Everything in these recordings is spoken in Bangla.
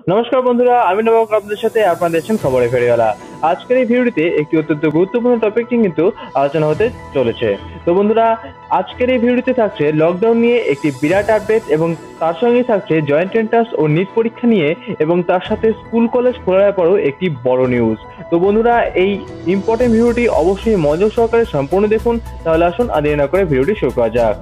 নমস্কার বন্ধুরা, আমি নবাব আপনাদের সাথে আপনারা দেখছেন খবরে ফেরিওয়ালা। আজকের এই ভিডিওটিতে একটি অত্যন্ত গুরুত্বপূর্ণ টপিক নিয়ে কিন্তু আলোচনা হতে চলেছে। তো বন্ধুরা, আজকের এই ভিডিওতে থাকছে লকডাউন নিয়ে একটি বিরাট আপডেট এবং তার সঙ্গে থাকছে জয়েন্ট এন্ট্রান্স ও নিট পরীক্ষা নিয়ে এবং তার সাথে স্কুল কলেজ খোলার পরও একটি বড় নিউজ। তো বন্ধুরা, এই ইম্পর্টেন্ট ভিডিওটি অবশ্যই মনোযোগ সহকারে সম্পূর্ণ দেখুন। তাহলে আসুন আর দেরি না করে ভিডিওটি শুরু করা যাক।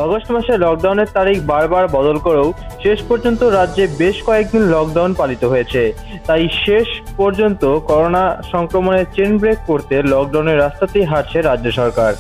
অগস্ট মাসে লকডাউনের তারিখ বারবার বদল করেও শেষ পর্যন্ত রাজ্যে বেশ কয়েকদিন লকডাউন পালিত হয়েছে। তাই শেষ পর্যন্ত করোনা সংক্রমণের চেন ব্রেক করতে লকডাউনের রাস্তাতেই হাঁটছে রাজ্য সরকার।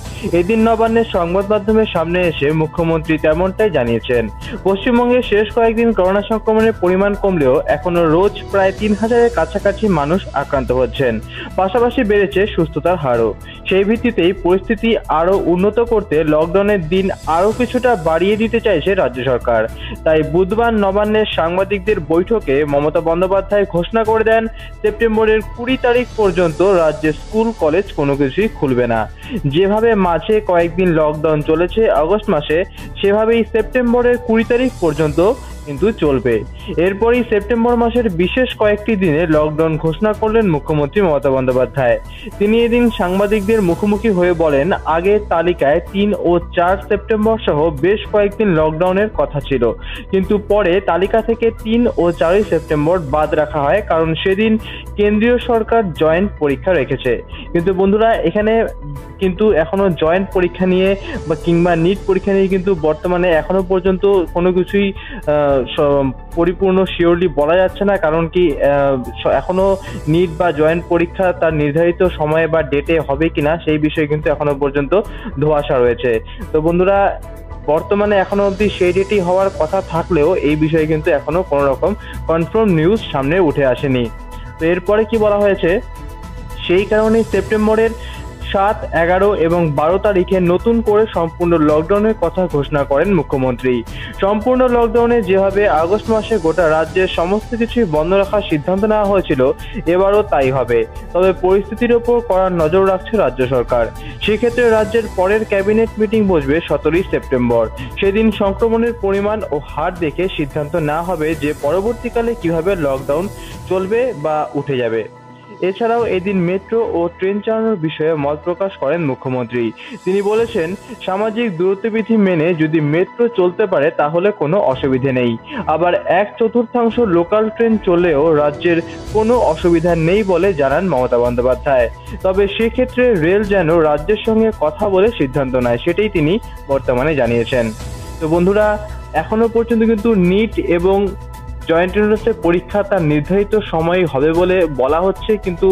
এদিন নবান্নের সংবাদ মাধ্যমের সামনে এসে মুখ্যমন্ত্রী তেমনটাই জানিয়েছেন। পশ্চিমবঙ্গে শেষ কয়েকদিন করোনা সংক্রমণের পরিমাণ কমলেও এখনো রোজ প্রায় ৩,০০০-এর কাছাকাছি মানুষ আক্রান্ত হচ্ছেন। পাশাপাশি বেড়েছে সুস্থতার হারও। সেই ভিত্তিতেই পরিস্থিতি আরও উন্নত করতে লকডাউনের দিন আরও কিছুটা বাড়িয়ে দিতে চাইছে রাজ্য সরকার। তাই বুধবার নবান্নের সাংবাদিকদের বৈঠকে মমতা বন্দ্যোপাধ্যায় ঘোষণা করে দেন, সেপ্টেম্বরের ২০ তারিখ পর্যন্ত রাজ্যে স্কুল কলেজ কোনো কিছুই খুলবে না। যেভাবে মাঝে কয়েকদিন লকডাউন চলেছে আগস্ট মাসে, সেভাবেই সেপ্টেম্বরের ২০ তারিখ পর্যন্ত কিন্তু চলবে। এরপরই সেপ্টেম্বর মাসের বিশেষ কয়েকটি দিনে লকডাউন ঘোষণা করলেন মুখ্যমন্ত্রী মমতা বন্দ্যোপাধ্যায়। তিনি এদিন সাংবাদিকদের মুখোমুখি হয়ে বলেন, আগের তালিকায় ৩ ও ৪ সেপ্টেম্বর সহ বেশ কয়েকদিন লকডাউনের কথা ছিল, কিন্তু পরে তালিকা থেকে ৩ ও ৪ সেপ্টেম্বর বাদ রাখা হয়, কারণ সেদিন কেন্দ্রীয় সরকার জয়েন্ট পরীক্ষা রেখেছে। কিন্তু বন্ধুরা, এখানে কিন্তু এখনো জয়েন্ট পরীক্ষা নিয়ে বা কিংবা নিট পরীক্ষা নিয়ে কিন্তু বর্তমানে এখনো পর্যন্ত কোনো কিছুই পরিপূর্ণ শিওরলি বলা যাচ্ছে না। কারণ কি, এখনো নিট বা জয়েন্ট পরীক্ষা তার নির্ধারিত সময়ে বা ডেটে হবে কিনা সেই বিষয়ে কিন্তু এখনো পর্যন্ত ধোঁয়াশা রয়েছে। তো বন্ধুরা, বর্তমানে এখনো অবধি সেই ডেটই হওয়ার কথা থাকলেও এই বিষয়ে কিন্তু এখনো কোনো রকম কনফার্ম নিউজ সামনে উঠে আসেনি। তো এরপরে কি বলা হয়েছে, সেই কারণেই সেপ্টেম্বরের ৭, ১১ এবং ১২ তারিখে নতুন করে সম্পূর্ণ লকডাউনের কথা ঘোষণা করেন মুখ্যমন্ত্রী। সম্পূর্ণ লকডাউনে যেভাবে আগস্ট মাসে গোটা রাজ্যের সমস্ত কিছুই বন্ধ রাখার সিদ্ধান্ত নেওয়া হয়েছিল, এবারও তাই হবে। তবে পরিস্থিতির ওপর কড়া নজর রাখছে রাজ্য সরকার। সেক্ষেত্রে রাজ্যের পরের ক্যাবিনেট মিটিং বসবে ১৭ই সেপ্টেম্বর। সেদিন সংক্রমণের পরিমাণ ও হার দেখে সিদ্ধান্ত নেওয়া হবে যে পরবর্তীকালে কিভাবে লকডাউন চলবে বা উঠে যাবে। এছাড়াও এদিন মেট্রো ও ট্রেন চালানোর বিষয়ে মত প্রকাশ করেন মুখ্যমন্ত্রী। তিনি বলেছেন, সামাজিক দূরত্ববিধি মেনে যদি মেট্রো চলতে পারে তাহলে কোনো অসুবিধে নেই। আবার ১/৪ লোকাল ট্রেন চললেও রাজ্যের কোনো অসুবিধা নেই বলে জানান মমতা বন্দ্যোপাধ্যায়। তবে সেক্ষেত্রে রেল যেন রাজ্যের সঙ্গে কথা বলে সিদ্ধান্ত নেয়, সেটাই তিনি বর্তমানে জানিয়েছেন। তো বন্ধুরা, এখনো পর্যন্ত কিন্তু নিট এবং জয়েন্ট এন্ট্রান্সের পরীক্ষা তার নির্ধারিত সময়ে হবে বলে বলা হচ্ছে, কিন্তু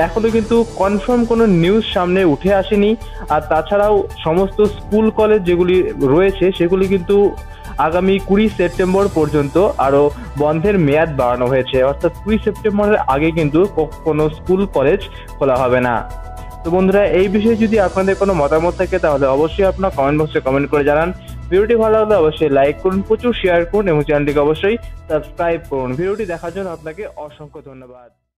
এখনো কিন্তু কনফার্ম কোনো নিউজ সামনে উঠে আসেনি। আর তাছাড়াও সমস্ত স্কুল কলেজ যেগুলি রয়েছে সেগুলি কিন্তু আগামী ২০ সেপ্টেম্বর পর্যন্ত আরও বন্ধের মেয়াদ বাড়ানো হয়েছে। অর্থাৎ ২০ সেপ্টেম্বরের আগে কিন্তু কোনো স্কুল কলেজ খোলা হবে না। তো বন্ধুরা, এই বিষয়ে যদি আপনাদের কোনো মতামত থাকে তাহলে অবশ্যই আপনার কমেন্ট বক্সে কমেন্ট করে জানান। ভিডিওটি ভালো লাগলে অবশ্যই লাইক করুন, প্রচুর শেয়ার করুন এবং চ্যানেলটিকে অবশ্যই সাবস্ক্রাইব করুন। ভিডিওটি দেখার জন্য আপনাকে অসংখ্য ধন্যবাদ।